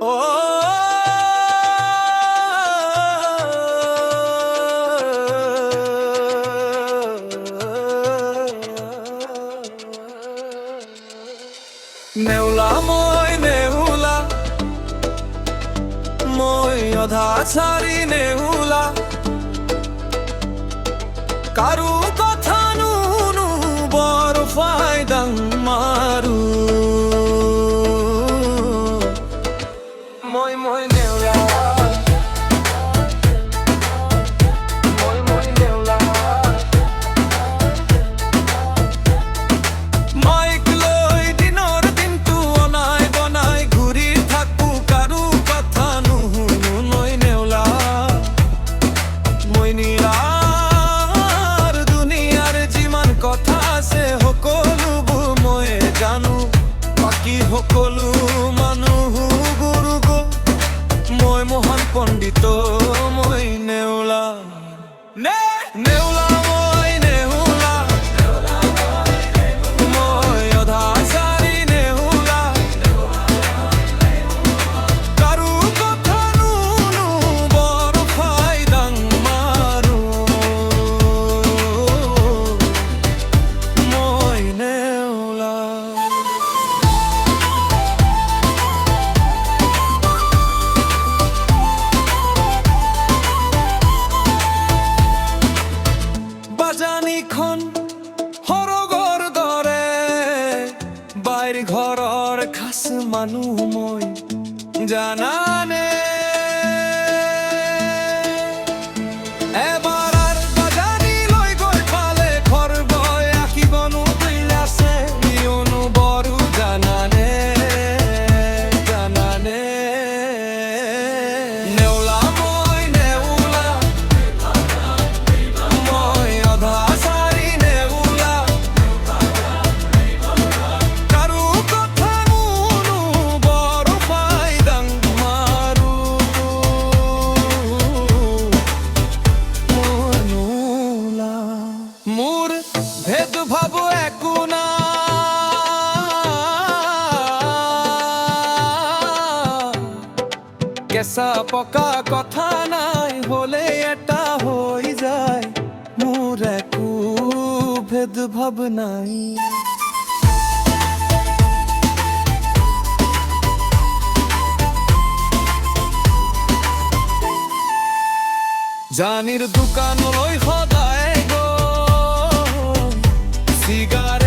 ও নেউলা মই অধা ছাড়ি নেউলা কারু কথা নুনু বড় ফায়দাং মারু মই নেউলা মই নেউলা মাইক লই দিনর দিনটু অনাই বনাই ঘুরি থাকু কারু কথা নুনু মই নেউলা মই নীলার দুনিয়ার যিমান কথা আছে সকলোবো মই জানো বাকি সকলো মানুহ গুৰু গো মই মহান পণ্ডিত মই নেউলা নেউলা মই নেউলা মই অধা ছাড়ি নেউলা কারু কথা নুনু বড় ফায়দাং মারু মই নেউলা বাজানিখন সৰগৰ দৰে বাইৰ ঘৰৰ খাচ মানুহ মই জানানে এবাৰ বাজানি লৈ গৈ পালে ঘৰ বৈ আঁকিবনো আছে ইয়নো বড়ো জানানে জানানে নেউলা মই নেউলা মই অধা ছাড়ি নেউলা কারু কথা নুনু বড় ফায়দাং মারু মই নেউলা মোর ভেদভাব একো না কেঁচা পকা কথা নাই হলে এটা হৈ যায় মোর একো ভেদভাব নাই জানির দোকান লৈ সদায় গৈ চিগাৰেট